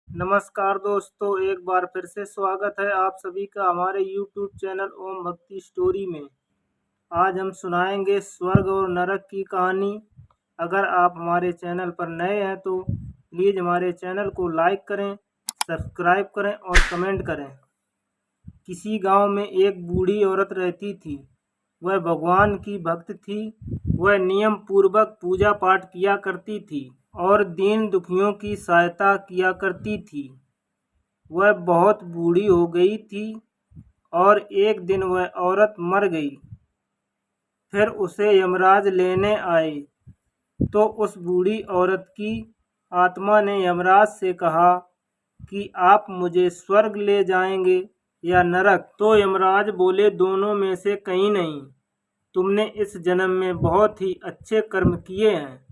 नमस्कार दोस्तों, एक बार फिर से स्वागत है आप सभी का हमारे YouTube चैनल ओम भक्ति स्टोरी में। आज हम सुनाएंगे स्वर्ग और नरक की कहानी। अगर आप हमारे चैनल पर नए हैं तो प्लीज़ हमारे चैनल को लाइक करें, सब्सक्राइब करें और कमेंट करें। किसी गांव में एक बूढ़ी औरत रहती थी। वह भगवान की भक्त थी। वह नियम पूर्वक पूजा पाठ किया करती थी और दीन दुखियों की सहायता किया करती थी। वह बहुत बूढ़ी हो गई थी और एक दिन वह औरत मर गई। फिर उसे यमराज लेने आए तो उस बूढ़ी औरत की आत्मा ने यमराज से कहा कि आप मुझे स्वर्ग ले जाएंगे या नरक। तो यमराज बोले, दोनों में से कहीं नहीं। तुमने इस जन्म में बहुत ही अच्छे कर्म किए हैं,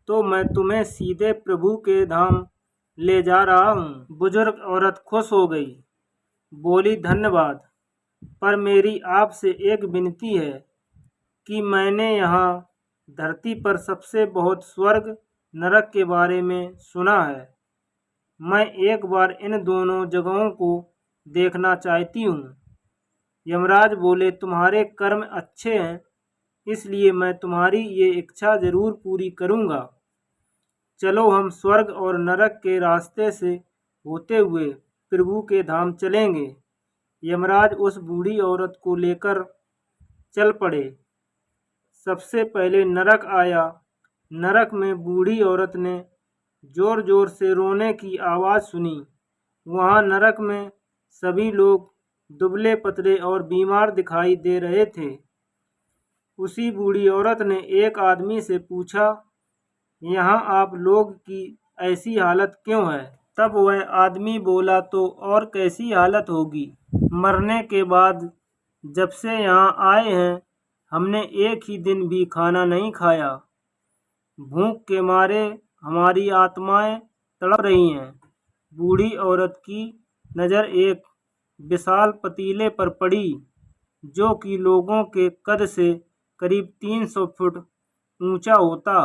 तो मैं तुम्हें सीधे प्रभु के धाम ले जा रहा हूँ। बुजुर्ग औरत खुश हो गई, बोली, धन्यवाद, पर मेरी आपसे एक विनती है कि मैंने यहाँ धरती पर सबसे बहुत स्वर्ग नरक के बारे में सुना है। मैं एक बार इन दोनों जगहों को देखना चाहती हूँ। यमराज बोले, तुम्हारे कर्म अच्छे हैं, इसलिए मैं तुम्हारी ये इच्छा जरूर पूरी करूँगा। चलो हम स्वर्ग और नरक के रास्ते से होते हुए प्रभु के धाम चलेंगे। यमराज उस बूढ़ी औरत को लेकर चल पड़े। सबसे पहले नरक आया। नरक में बूढ़ी औरत ने जोर जोर से रोने की आवाज़ सुनी। वहाँ नरक में सभी लोग दुबले पतले और बीमार दिखाई दे रहे थे। उसी बूढ़ी औरत ने एक आदमी से पूछा, यहाँ आप लोग की ऐसी हालत क्यों है? तब वह आदमी बोला, तो और कैसी हालत होगी, मरने के बाद जब से यहाँ आए हैं हमने एक ही दिन भी खाना नहीं खाया। भूख के मारे हमारी आत्माएं तड़प रही हैं। बूढ़ी औरत की नज़र एक विशाल पतीले पर पड़ी, जो कि लोगों के कद से करीब 300 फुट ऊंचा होता।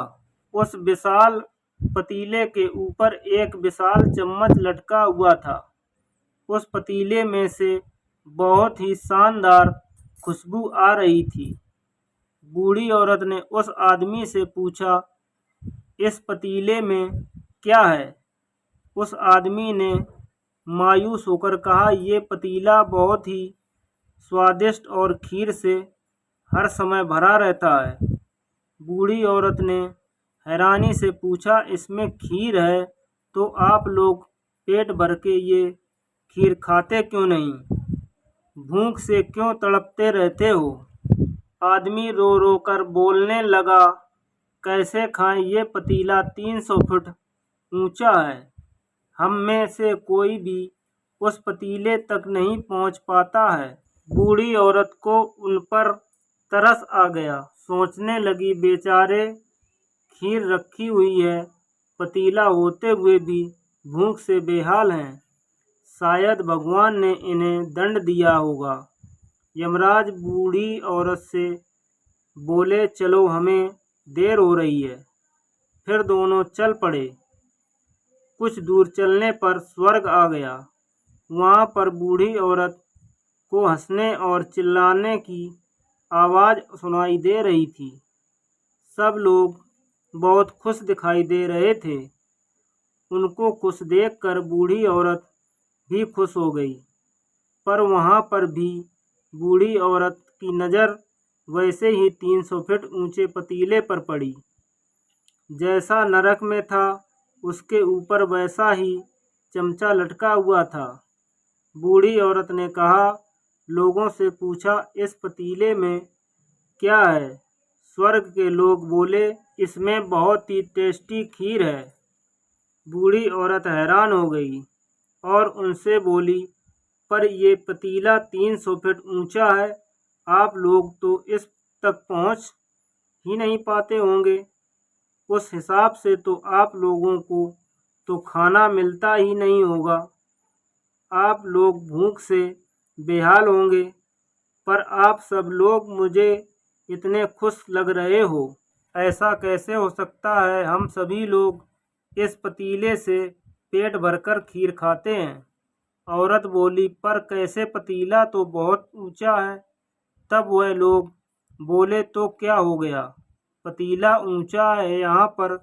उस विशाल पतीले के ऊपर एक विशाल चम्मच लटका हुआ था। उस पतीले में से बहुत ही शानदार खुशबू आ रही थी। बूढ़ी औरत ने उस आदमी से पूछा, इस पतीले में क्या है? उस आदमी ने मायूस होकर कहा, ये पतीला बहुत ही स्वादिष्ट और खीर से हर समय भरा रहता है। बूढ़ी औरत ने हैरानी से पूछा, इसमें खीर है तो आप लोग पेट भर के ये खीर खाते क्यों नहीं? भूख से क्यों तड़पते रहते हो? आदमी रो रो कर बोलने लगा, कैसे खाएं, ये पतीला 300 फुट ऊंचा है। हम में से कोई भी उस पतीले तक नहीं पहुंच पाता है। बूढ़ी औरत को उन पर तरस आ गया। सोचने लगी, बेचारे खीर रखी हुई है, पतीला होते हुए भी भूख से बेहाल हैं। शायद भगवान ने इन्हें दंड दिया होगा। यमराज बूढ़ी औरत से बोले, चलो हमें देर हो रही है। फिर दोनों चल पड़े। कुछ दूर चलने पर स्वर्ग आ गया। वहाँ पर बूढ़ी औरत को हंसने और चिल्लाने की आवाज़ सुनाई दे रही थी। सब लोग बहुत खुश दिखाई दे रहे थे। उनको खुश देखकर बूढ़ी औरत भी खुश हो गई। पर वहाँ पर भी बूढ़ी औरत की नज़र वैसे ही 300 फीट ऊंचे पतीले पर पड़ी। जैसा नरक में था उसके ऊपर वैसा ही चमचा लटका हुआ था। बूढ़ी औरत ने कहा, लोगों से पूछा, इस पतीले में क्या है? स्वर्ग के लोग बोले, इसमें बहुत ही टेस्टी खीर है। बूढ़ी औरत हैरान हो गई और उनसे बोली, पर ये पतीला 300 फीट ऊंचा है, आप लोग तो इस तक पहुंच ही नहीं पाते होंगे। उस हिसाब से तो आप लोगों को तो खाना मिलता ही नहीं होगा। आप लोग भूख से बेहाल होंगे, पर आप सब लोग मुझे इतने खुश लग रहे हो। ऐसा कैसे हो सकता है? हम सभी लोग इस पतीले से पेट भरकर खीर खाते हैं। औरत बोली, पर कैसे, पतीला तो बहुत ऊंचा है। तब वह लोग बोले, तो क्या हो गया, पतीला ऊंचा है, यहाँ पर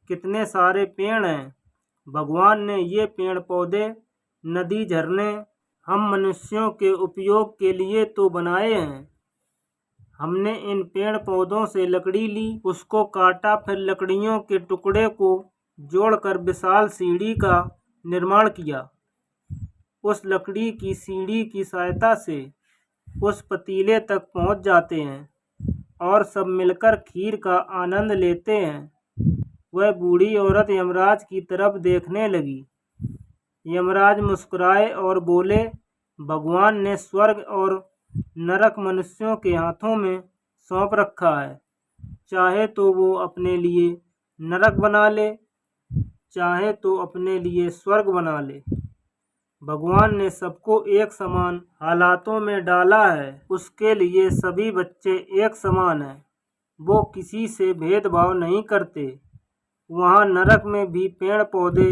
कितने सारे पेड़ हैं। भगवान ने ये पेड़ पौधे, नदी, झरने हम मनुष्यों के उपयोग के लिए तो बनाए हैं। हमने इन पेड़ पौधों से लकड़ी ली, उसको काटा, फिर लकड़ियों के टुकड़े को जोड़कर विशाल सीढ़ी का निर्माण किया। उस लकड़ी की सीढ़ी की सहायता से उस पतीले तक पहुंच जाते हैं और सब मिलकर खीर का आनंद लेते हैं। वह बूढ़ी औरत यमराज की तरफ देखने लगी। यमराज मुस्कुराए और बोले, भगवान ने स्वर्ग और नरक मनुष्यों के हाथों में सौंप रखा है। चाहे तो वो अपने लिए नरक बना ले, चाहे तो अपने लिए स्वर्ग बना ले। भगवान ने सबको एक समान हालातों में डाला है। उसके लिए सभी बच्चे एक समान हैं। वो किसी से भेदभाव नहीं करते। वहाँ नरक में भी पेड़ पौधे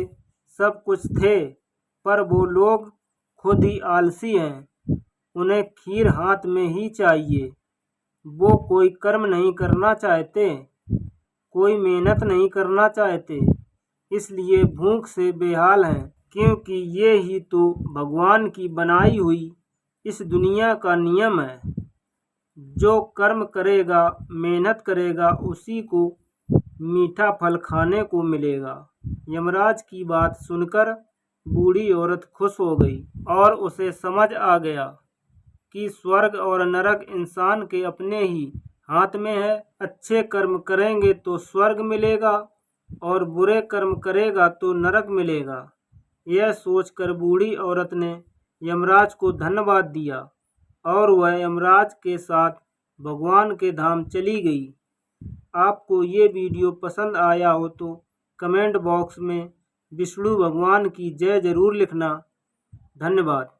सब कुछ थे, पर वो लोग खुद ही आलसी हैं। उन्हें खीर हाथ में ही चाहिए। वो कोई कर्म नहीं करना चाहते, कोई मेहनत नहीं करना चाहते, इसलिए भूख से बेहाल हैं। क्योंकि ये ही तो भगवान की बनाई हुई इस दुनिया का नियम है। जो कर्म करेगा, मेहनत करेगा, उसी को मीठा फल खाने को मिलेगा। यमराज की बात सुनकर बूढ़ी औरत खुश हो गई और उसे समझ आ गया कि स्वर्ग और नरक इंसान के अपने ही हाथ में है। अच्छे कर्म करेंगे तो स्वर्ग मिलेगा और बुरे कर्म करेगा तो नरक मिलेगा। यह सोचकर बूढ़ी औरत ने यमराज को धन्यवाद दिया और वह यमराज के साथ भगवान के धाम चली गई। आपको ये वीडियो पसंद आया हो तो कमेंट बॉक्स में विष्णु भगवान की जय जरूर लिखना। धन्यवाद।